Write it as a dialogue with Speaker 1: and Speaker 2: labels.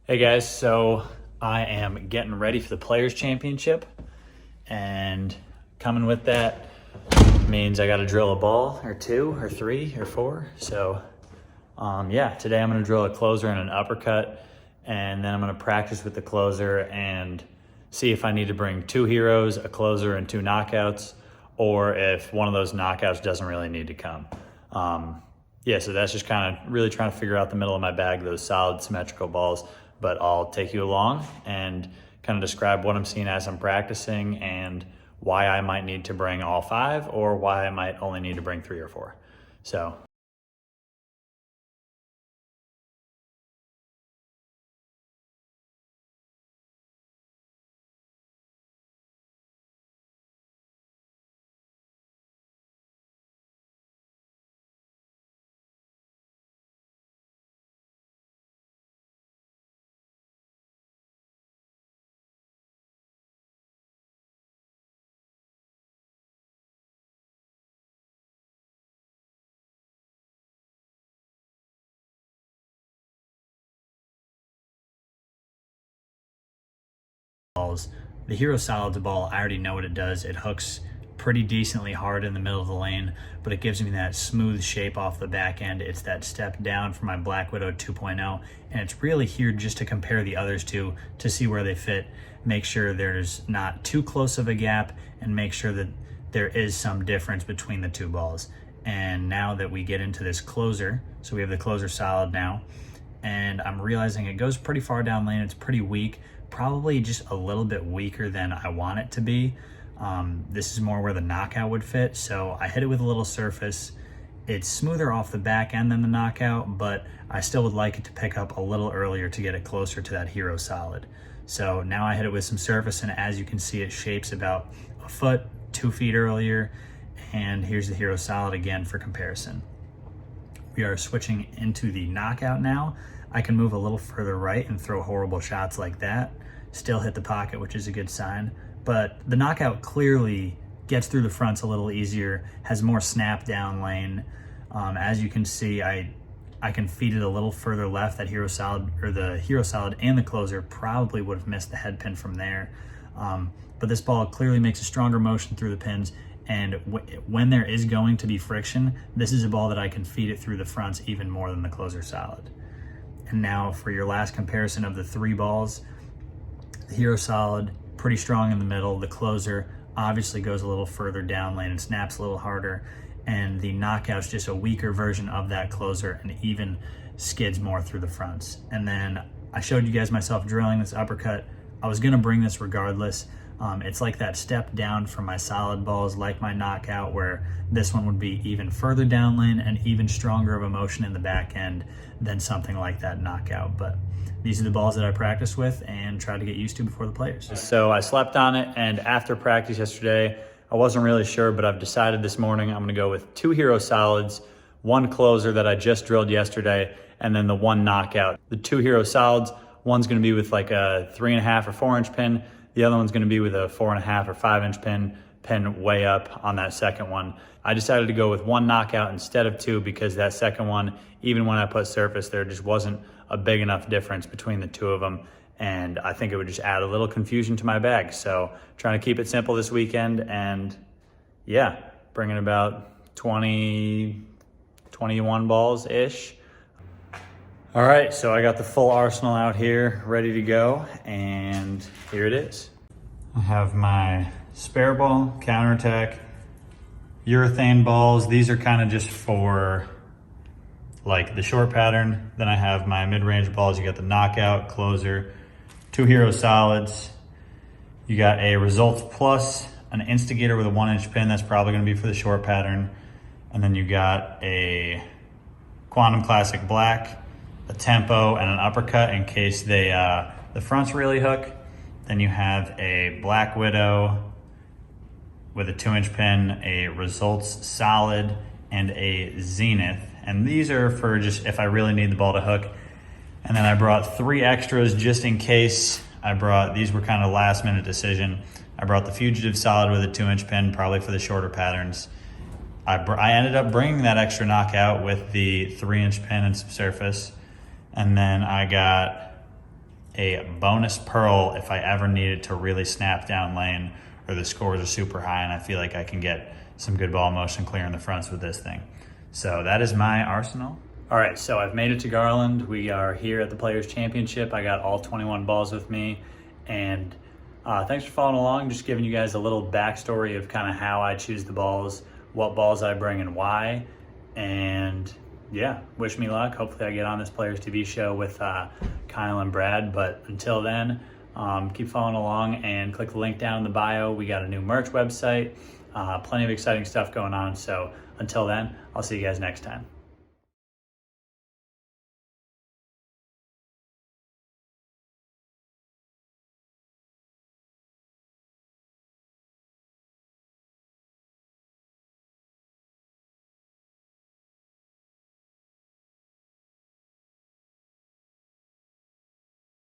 Speaker 1: Hey guys, so I am getting ready for the Players Championship, and coming with that means I got to drill a ball or two or three or four. So yeah, today I'm going to drill a closer and an uppercut, and then I'm going to practice with the closer and see if I need to bring two heroes, a closer, and two knockouts, or if one of those knockouts doesn't really need to come. Yeah, so that's just kind of really trying to figure out the middle of my bag, those solid symmetrical balls. But I'll take you along and kind of describe what I'm seeing as I'm practicing and why I might need to bring all five or why I might only need to bring three or four. So balls. The Hero Solids ball, I already know what it does. It hooks pretty decently hard in the middle of the lane, but it gives me that smooth shape off the back end. It's that step down from my Black Widow 2.0, and it's really here just to compare the others two to see where they fit, make sure there's not too close of a gap, and make sure that there is some difference between the two balls. And now that we get into this closer, so we have the closer solid now, and I'm realizing it goes pretty far down lane. It's pretty weak, probably just a little bit weaker than I want it to be. This is more where the knockout would fit, so I hit it with a little surface. It's smoother off the back end than the knockout, but I still would like it to pick up a little earlier to get it closer to that Hero Solid. So now I hit it with some surface, and as you can see, it shapes about a foot, 2 feet earlier, and here's the Hero Solid again for comparison. We are switching into the knockout now. I can move a little further right and throw horrible shots like that. Still hit the pocket, which is a good sign. But the knockout clearly gets through the fronts a little easier, has more snap down lane. As you can see, I can feed it a little further left. That Hero Solid, or the Hero Solid and the closer, probably would have missed the head pin from there. But this ball clearly makes a stronger motion through the pins. And when there is going to be friction, this is a ball that I can feed it through the fronts even more than the closer solid. And now for your last comparison of the three balls, the Hero Solid, pretty strong in the middle. The closer obviously goes a little further down lane and snaps a little harder. And the knockout's just a weaker version of that closer and even skids more through the fronts. And then I showed you guys myself drilling this uppercut. I was gonna bring this regardless. It's like that step down from my solid balls, like my knockout, where this one would be even further down lane and even stronger of a motion in the back end than something like that knockout. But these are the balls that I practice with and try to get used to before the players. So I slept on it, and after practice yesterday, I wasn't really sure, but I've decided this morning I'm gonna go with two Hero Solids, one closer that I just drilled yesterday, and then the one knockout. The two Hero Solids, one's gonna be with like a 3.5 or 4 inch pin. The other one's gonna be with a 4.5 or 5 inch pin way up on that second one. I decided to go with one knockout instead of two because that second one, even when I put surface, there just wasn't a big enough difference between the two of them. And I think it would just add a little confusion to my bag. So trying to keep it simple this weekend, and yeah, bringing about 20, 21 balls-ish. All right, so I got the full arsenal out here ready to go, and here it is. I have my spare ball, counterattack, urethane balls. These are kind of just for like the short pattern. Then I have my mid-range balls. You got the knockout, closer, two Hero Solids. You got a Results Plus, an Instigator with a 1 inch pin. That's probably gonna be for the short pattern. And then you got a Quantum Classic Black, a tempo, and an uppercut in case they the fronts really hook. Then you have a Black Widow with a 2 inch pin, a Results Solid, and a Zenith. And these are for just if I really need the ball to hook. And then I brought 3 extras just in case. These were kind of last minute decision. I brought the Fugitive Solid with a 2 inch pin, probably for the shorter patterns. I ended up bringing that extra knockout with the 3 inch pin and some surface. And then I got a bonus pearl if I ever needed to really snap down lane or the scores are super high and I feel like I can get some good ball motion clearing the fronts with this thing. So that is my arsenal. All right, so I've made it to Garland. We are here at the Players Championship. I got all 21 balls with me, and thanks for following along. Just giving you guys a little backstory of kind of how I choose the balls, what balls I bring and why, and yeah, wish me luck. Hopefully I get on this Players TV show with Kyle and Brad, but until then, keep following along and click the link down in the bio. We got a new merch website, plenty of exciting stuff going on. So until then, I'll see you guys next time.